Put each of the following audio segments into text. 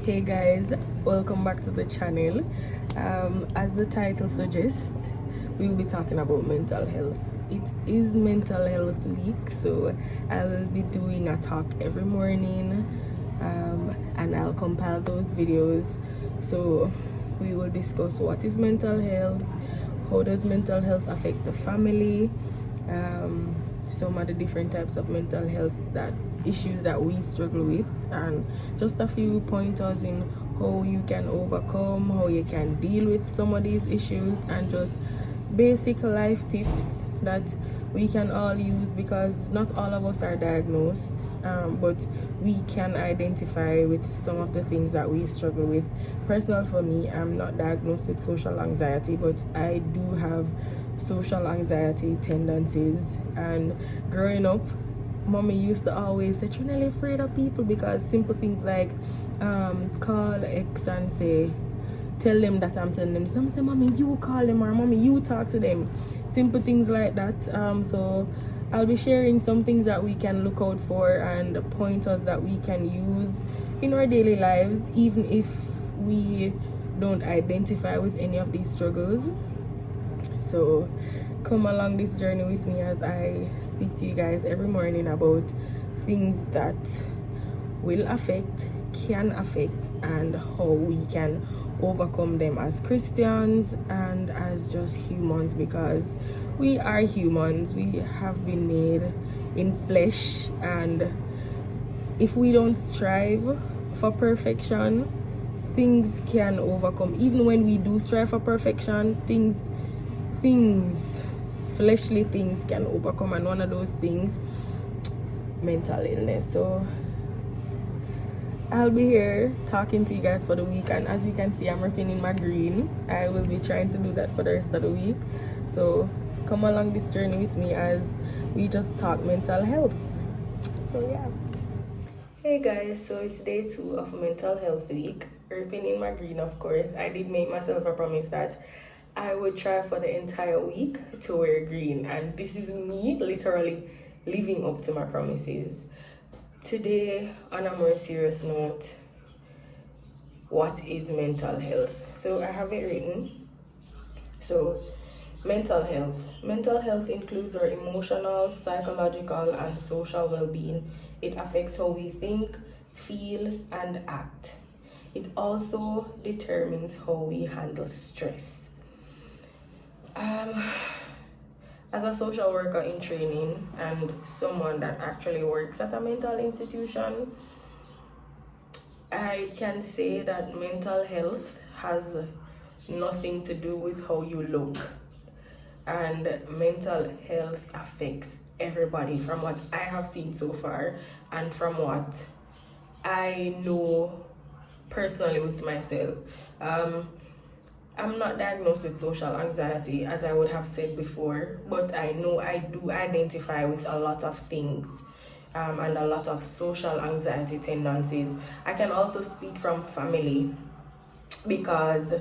Hey guys, welcome back to the channel. As the title suggests, we will be talking about mental health. It is mental health week, so I will be doing a talk every morning, and I'll compile those videos. So we will discuss what is mental health, how does mental health affect the family, some of the different types of mental health issues that we struggle with, and just a few pointers in how you can overcome, how you can deal with some of these issues, and just basic life tips that we can all use, because not all of us are diagnosed, but we can identify with some of the things that we struggle with. Personal for me, I'm not diagnosed with social anxiety, but I do have social anxiety tendencies. And growing up, mommy used to always say, "You're not afraid of people," because simple things like call X and say, tell them that I'm telling them. Some say, "Mommy, you call them," or "Mommy, you talk to them." Simple things like that. So I'll be sharing some things that we can look out for and pointers that we can use in our daily lives, even if we don't identify with any of these struggles. So come along this journey with me as I speak to you guys every morning about things that will affect, can affect, and how we can overcome them as Christians and as just humans, because we are humans. We have been made in flesh, and if we don't strive for perfection, things can overcome. Even when we do strive for perfection, fleshly things can overcome, and one of those things, mental illness. So I'll be here talking to you guys for the week, and as you can see, I'm ripping in my green. I will be trying to do that for the rest of the week. So come along this journey with me as we just talk mental health. So yeah. Hey guys, so it's day 2 of mental health week. Ripping in my green, of course. I did make myself a promise that I would try for the entire week to wear green, and this is me literally living up to my promises. Today, on a more serious note, what is mental health? So I have it written. So mental health includes our emotional, psychological, and social well-being. It affects how we think, feel, and act. It also determines how we handle stress. As a social worker in training and someone that actually works at a mental institution, I can say that mental health has nothing to do with how you look, and mental health affects everybody, from what I have seen so far and from what I know personally with myself. I'm not diagnosed with social anxiety, as I would have said before, but I know I do identify with a lot of things, and a lot of social anxiety tendencies. I can also speak from family, because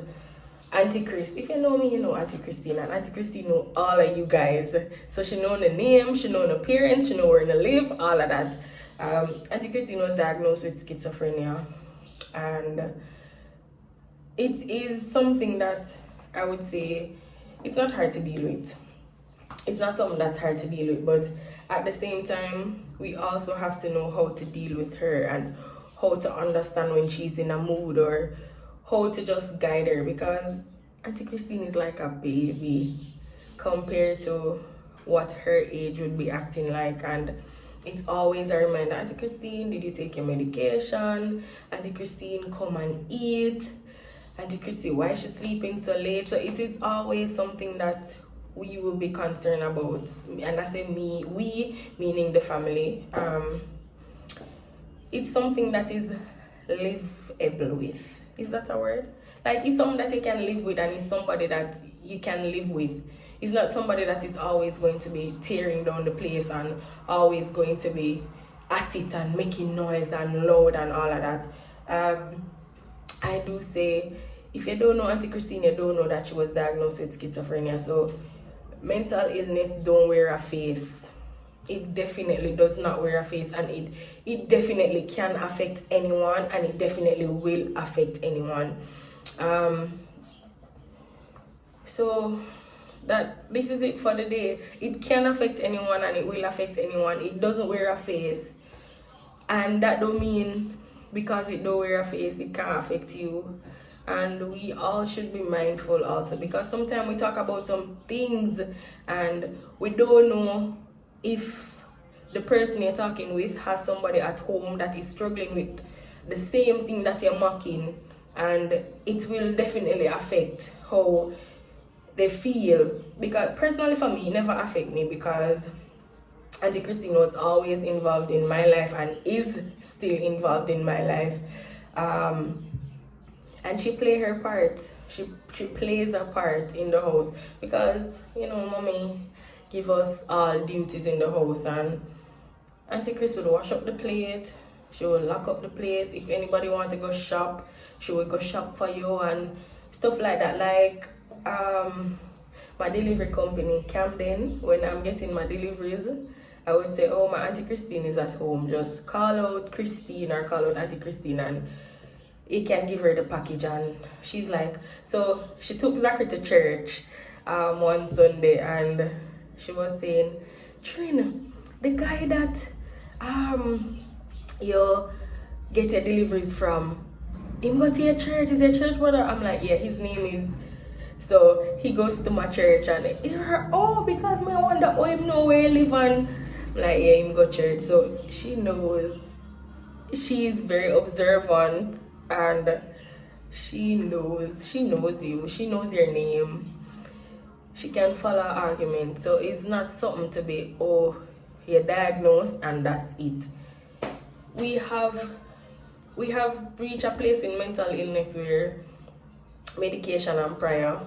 Auntie Chris, if you know me, you know Auntie Christine, and Auntie Christine know all of you guys. So she know the name, she know the parents, she know where to live, all of that. Auntie Christine was diagnosed with schizophrenia, and it is something that I would say it's not hard to deal with. It's not something that's hard to deal with, but at the same time, we also have to know how to deal with her and how to understand when she's in a mood, or how to just guide her, because Auntie Christine is like a baby compared to what her age would be acting like. And it's always a reminder, "Auntie Christine, did you take your medication? Auntie Christine, come and eat. Auntie Christy, why is she sleeping so late?" So it is always something that we will be concerned about. And I say we meaning the family. It's something that is livable with. Is that a word? Like, it's something that you can live with, and it's somebody that you can live with. It's not somebody that is always going to be tearing down the place and always going to be at it and making noise and loud and all of that. I do say, if you don't know Auntie Christine, you don't know that she was diagnosed with schizophrenia. So mental illness don't wear a face. it definitely does not wear a face, and it definitely can affect anyone, and it definitely will affect anyone. So that this is it for the day. It can affect anyone and it will affect anyone. It doesn't wear a face, and that don't mean because it don't wear a face it can't affect you. And we all should be mindful also, because sometimes we talk about some things and we don't know if the person you're talking with has somebody at home that is struggling with the same thing that you're mocking, and it will definitely affect how they feel. Because personally for me, it never affect me, because Auntie Christine was always involved in my life and is still involved in my life, and she play her part. She plays a part in the house, because mommy give us all duties in the house, and Auntie Chris would wash up the plate, she will lock up the place. If anybody want to go shop, she will go shop for you and stuff like that. Like my delivery company, Camden, when I'm getting my deliveries, I would say, oh, my Auntie Christine is at home. Just call out Christine or call out Auntie Christine, and he can give her the package. And she's like, so she took Zachary to church one Sunday, and she was saying, Trin, the guy that you get your deliveries from, him go to your church, is your church brother? I'm like, yeah, his name is. So he goes to my church, and oh, because I wonder, oh, him know where you live, and I'm like, yeah, him go church. So she knows, she is very observant, and she knows you, she knows your name, she can follow argument. So it's not something to be, oh, you're diagnosed and that's it. We have reached a place in mental illness where medication and prayer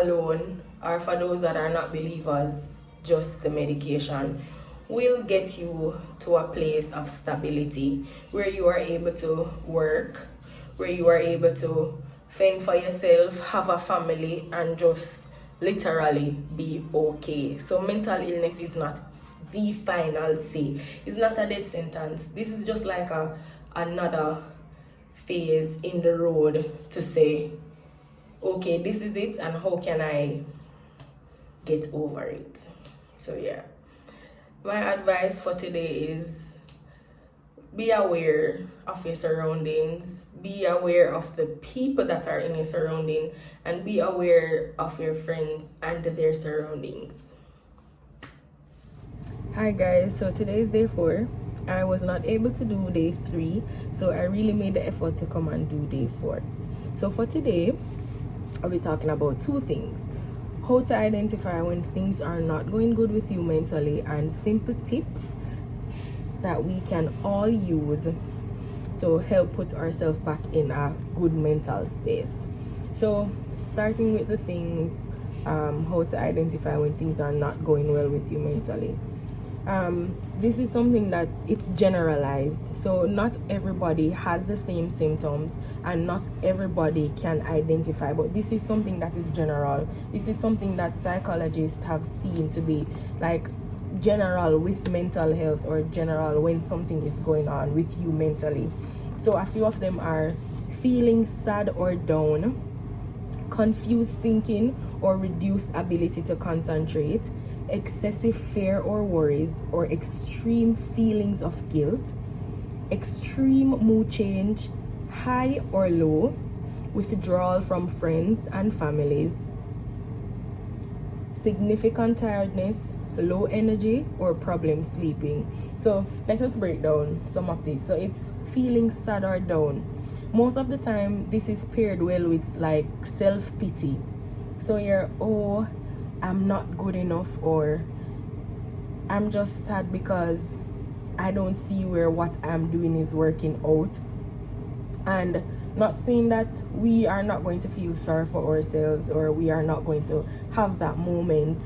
alone, or for those that are not believers, just the medication will get you to a place of stability where you are able to work, where you are able to fend for yourself, have a family, and just literally be okay. So mental illness is not the final say. It's not a death sentence. This is just like another phase in the road to say, okay, this is it, and how can I get over it? So yeah, my advice for today is be aware of your surroundings, be aware of the people that are in your surrounding, and be aware of your friends and their surroundings. Hi guys, so today is day 4. I was not able to do day 3, so I really made the effort to come and do day 4. So for today, I'll be talking about 2 things: how to identify when things are not going good with you mentally, and simple tips that we can all use to help put ourselves back in a good mental space. So starting with the things, how to identify when things are not going well with you mentally. This is something that it's generalized, so not everybody has the same symptoms and not everybody can identify, but this is something that is general. This is something that psychologists have seen to be like general with mental health, or general when something is going on with you mentally. So a few of them are feeling sad or down, confused thinking or reduced ability to concentrate, excessive fear or worries, or extreme feelings of guilt, extreme mood change, high or low, withdrawal from friends and families, significant tiredness, low energy, or problem sleeping. So let us break down some of these. So it's feeling sad or down. Most of the time this is paired well with like self-pity. So you're, oh, I'm not good enough, or I'm just sad because I don't see where what I'm doing is working out. And not saying that we are not going to feel sorry for ourselves, or we are not going to have that moment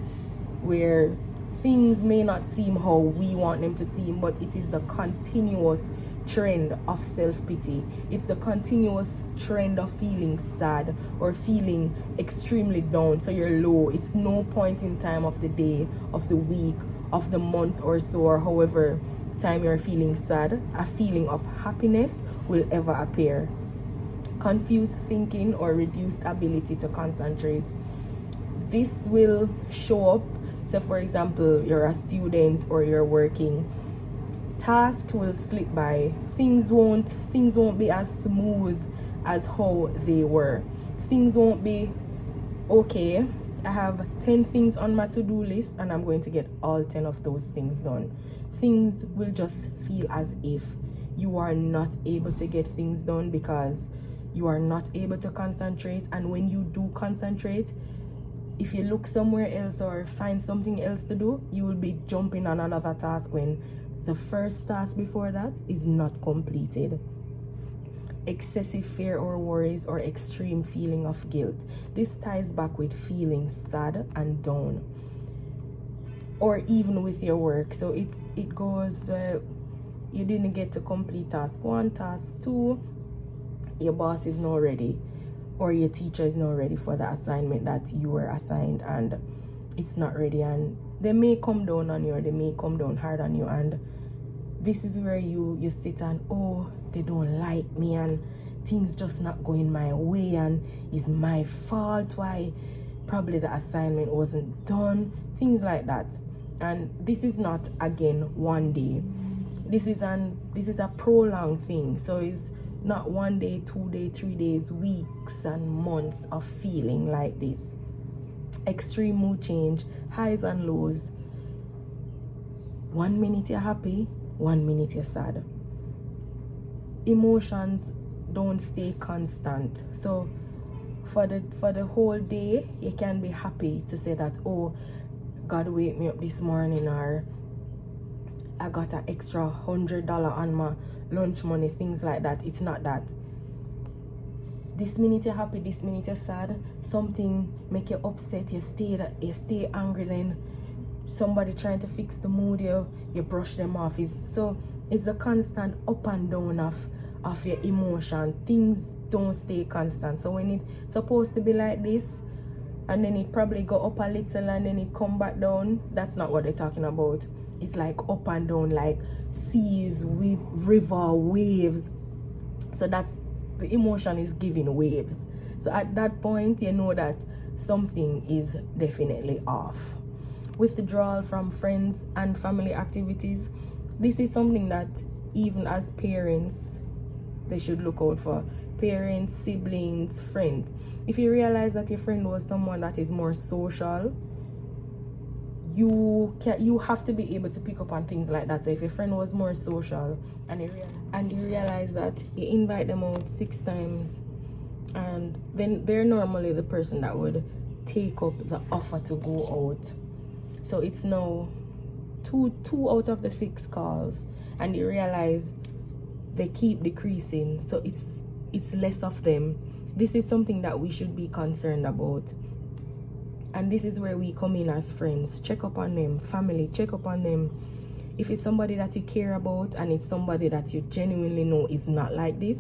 where things may not seem how we want them to seem, but it is the continuous trend of self-pity. It's the continuous trend of feeling sad or feeling extremely down, so you're low. It's no point in time of the day, of the week, of the month or so, or however time you're feeling sad, a feeling of happiness will ever appear. Confused thinking or reduced ability to concentrate. This will show up. So for example, you're a student or you're working, tasks will slip by, things won't be as smooth as how they were. Things won't be, okay, I have 10 things on my to-do list and I'm going to get all 10 of those things done. Things will just feel as if you are not able to get things done because you are not able to concentrate. And when you do concentrate, if you look somewhere else or find something else to do, you will be jumping on another task when the first task before that is not completed. Excessive fear or worries or extreme feeling of guilt. This ties back with feeling sad and down, or even with your work. So it goes, you didn't get to complete task 1, task 2, your boss is not ready, or your teacher is not ready for the assignment that you were assigned, and it's not ready, and they may come down on you, or they may come down hard on you, and this is where you sit and, oh, they don't like me, and things just not going my way, and it's my fault why probably the assignment wasn't done, things like that. And this is not, again, one day. This is a prolonged thing. So it's not 1 day, 2 days, 3 days, weeks and months of feeling like this. Extreme mood change, highs and lows. 1 minute you're happy, 1 minute you're sad. Emotions don't stay constant. So for the whole day, you can be happy to say that, oh, God wake me up this morning, or I got an extra $100 on my lunch money, things like that. It's not that. This minute you're happy, this minute you're sad. Something make you upset, you stay angry, then somebody trying to fix the mood, you brush them off. It's a constant up and down of your emotion. Things don't stay constant. So when it's supposed to be like this, and then it probably go up a little and then it come back down, that's not what they're talking about. It's like up and down, like seas, river, waves. So that's, the emotion is giving waves. So at that point, you know that something is definitely off. Withdrawal from friends and family activities. This is something that even as parents, they should look out for. Parents, siblings, friends. If you realize that your friend was someone that is more social, you have to be able to pick up on things like that. So if your friend was more social and you realize that you invite them out 6 times, and then they're normally the person that would take up the offer to go out. So it's now two out of the 6 calls, and you realize they keep decreasing. So it's less of them. This is something that we should be concerned about. And this is where we come in as friends. Check up on them. Family, check up on them. If it's somebody that you care about and it's somebody that you genuinely know is not like this,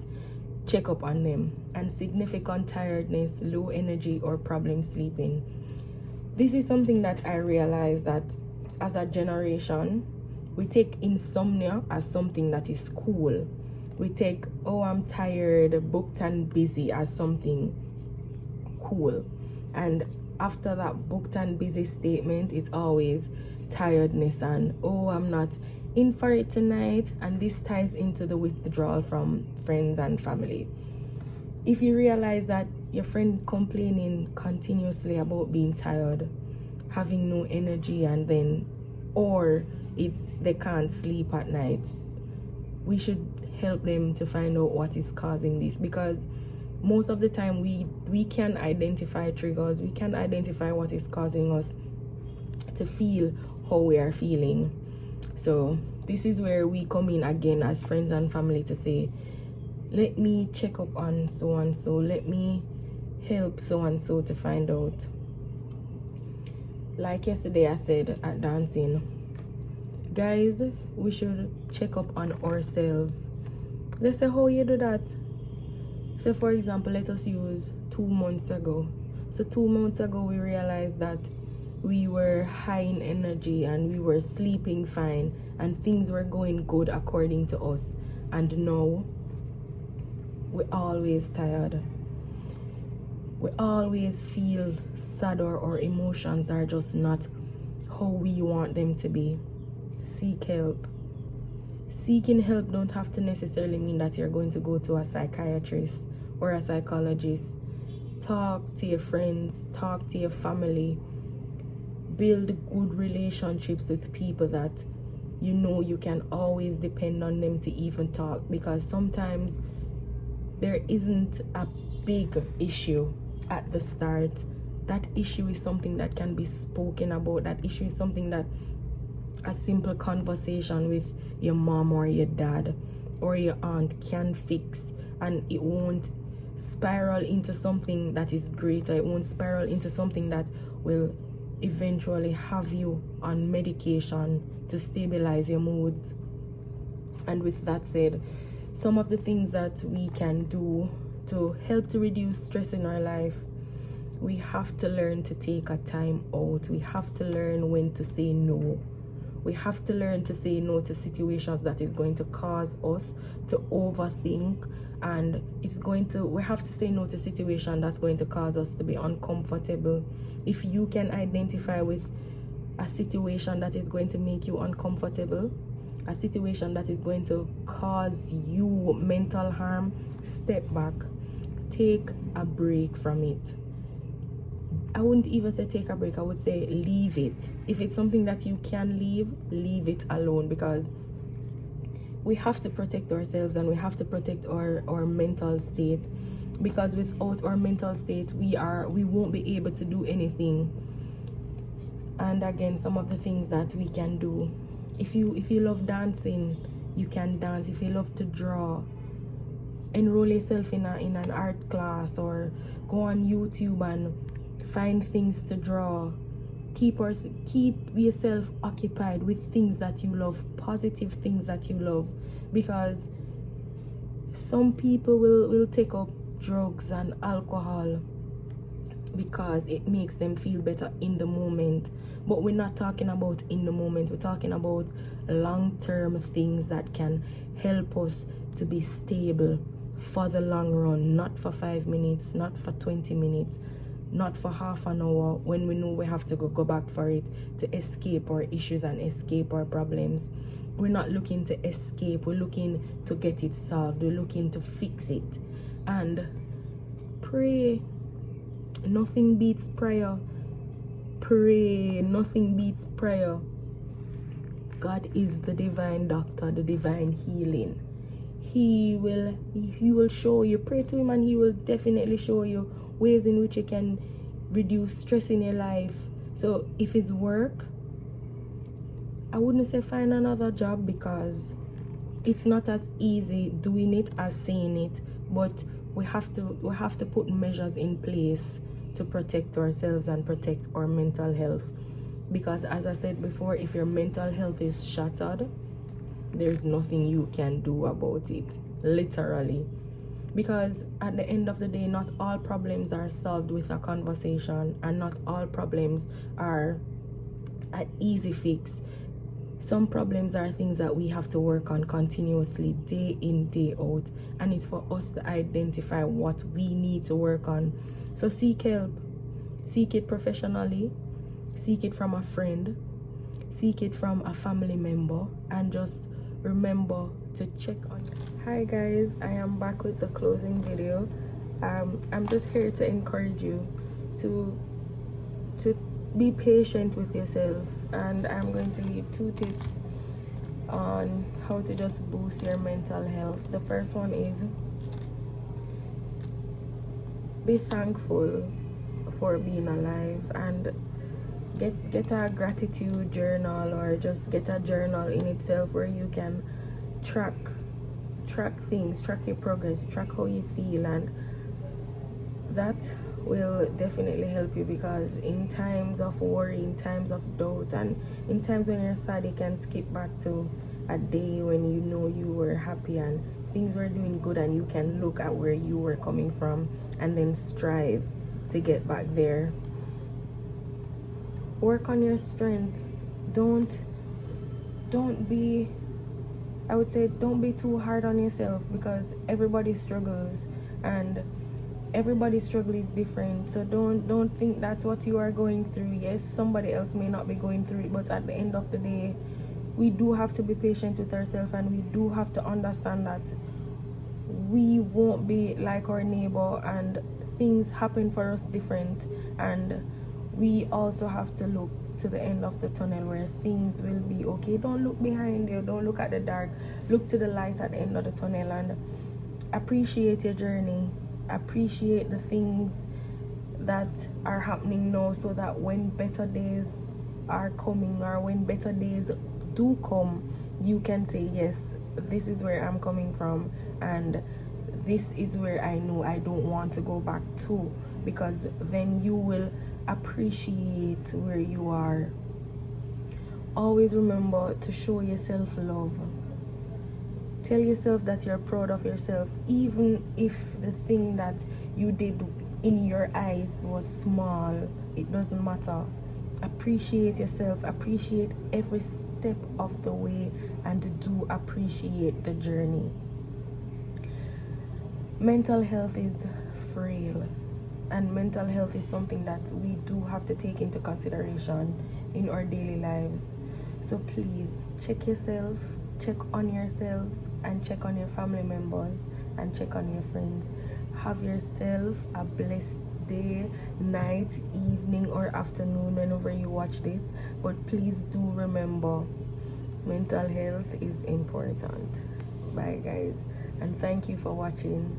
check up on them. And significant tiredness, low energy, or problem sleeping. This is something that I realized that as a generation, we take insomnia as something that is cool. We take, oh, I'm tired, booked and busy as something cool. And after that booked and busy statement, it's always tiredness and, oh, I'm not in for it tonight. And this ties into the withdrawal from friends and family. If you realize that your friend complaining continuously about being tired, having no energy, and then, or it's they can't sleep at night, we should help them to find out what is causing this, because most of the time we can identify triggers, we can identify what is causing us to feel how we are feeling. So this is where we come in again as friends and family to say, let me check up on so and so, let me help so and so to find out. Like yesterday I said at dancing, guys, we should check up on ourselves. They say, how you do that? So for example, let us use 2 months ago. So 2 months ago we realized that we were high in energy and we were sleeping fine and things were going good according to us, and now we're always tired. We always feel sad, or our emotions are just not how we want them to be. Seek help. Seeking help don't have to necessarily mean that you're going to go to a psychiatrist or a psychologist. Talk to your friends, talk to your family, build good relationships with people that you know you can always depend on them to even talk, because sometimes there isn't a big issue at the start. That issue is something that can be spoken about. That issue is something that a simple conversation with your mom or your dad or your aunt can fix, and it won't spiral into something that is greater. It won't spiral into something that will eventually have you on medication to stabilize your moods. And with that said, some of the things that we can do to help to reduce stress in our life: we have to learn to take a time out. We have to learn when to say no. We have to learn to say no to situations that is going to cause us to overthink, and we have to say no to situation that's going to cause us to be uncomfortable. If you can identify with a situation that is going to make you uncomfortable, a situation that is going to cause you mental harm, step back, take a break from it. I wouldn't even say take a break, I would say leave it. If it's something that you can leave it alone, because we have to protect ourselves and we have to protect our mental state, because without our mental state we won't be able to do anything. And again, some of the things that we can do: if you love dancing, you can dance. If you love to draw, enroll yourself in an art class, or go on YouTube and find things to draw. Keep yourself occupied with things that you love, positive things that you love, because some people will take up drugs and alcohol because it makes them feel better in the moment. But we're not talking about in the moment. We're talking about long-term things that can help us to be stable for the long run, not for 5 minutes, not for 20 minutes, not for half an hour when we know we have to go back for it, to escape our issues and escape our problems. We're not looking to escape, we're looking to get it solved, we're looking to fix it. And pray. Nothing beats prayer. Pray. Nothing beats prayer. God is the divine doctor, the divine healing. He will show you. Pray to him and he will definitely show you ways in which you can reduce stress in your life. So if it's work, I wouldn't say find another job, because it's not as easy doing it as saying it. But we have to put measures in place to protect ourselves and protect our mental health. Because as I said before, if your mental health is shattered, there's nothing you can do about it, literally. Because at the end of the day, not all problems are solved with a conversation, and not all problems are an easy fix. Some problems are things that we have to work on continuously, day in, day out, and it's for us to identify what we need to work on. So seek help. Seek it professionally, seek it from a friend, seek it from a family member, and just remember to check on it. Hi guys, I am back with the closing video. I'm just here to encourage you to be patient with yourself, and I'm going to leave 2 tips on how to just boost your mental health. The first one is be thankful for being alive, and get a gratitude journal, or just get a journal in itself where you can track things, track your progress, track how you feel, and that will definitely help you. Because in times of worry, in times of doubt, and in times when you're sad, you can skip back to a day when you know you were happy and things were doing good, and you can look at where you were coming from and then strive to get back there. Work on your strengths. Don't be, I would say, don't be too hard on yourself, because everybody struggles, and everybody's struggle is different. So don't think that what you are going through, yes, somebody else may not be going through it, but at the end of the day, we do have to be patient with ourselves, and we do have to understand that we won't be like our neighbor, and things happen for us different, and we also have to look to the end of the tunnel where things will be okay. Don't look behind you, don't look at the dark, look to the light at the end of the tunnel, and appreciate your journey, appreciate the things that are happening now, so that when better days are coming, or when better days do come, you can say, yes, this is where I'm coming from, and this is where I know I don't want to go back to, because then you will appreciate where you are. Always remember to show yourself love. Tell yourself that you're proud of yourself, even if the thing that you did in your eyes was small. It doesn't matter. Appreciate yourself, appreciate every step of the way, and do appreciate the journey. Mental health is frail, and mental health is something that we do have to take into consideration in our daily lives. So please check yourself, check on yourselves, and check on your family members, and check on your friends. Have yourself a blessed day, night, evening, or afternoon, whenever you watch this. But please do remember, mental health is important. Bye guys, and thank you for watching.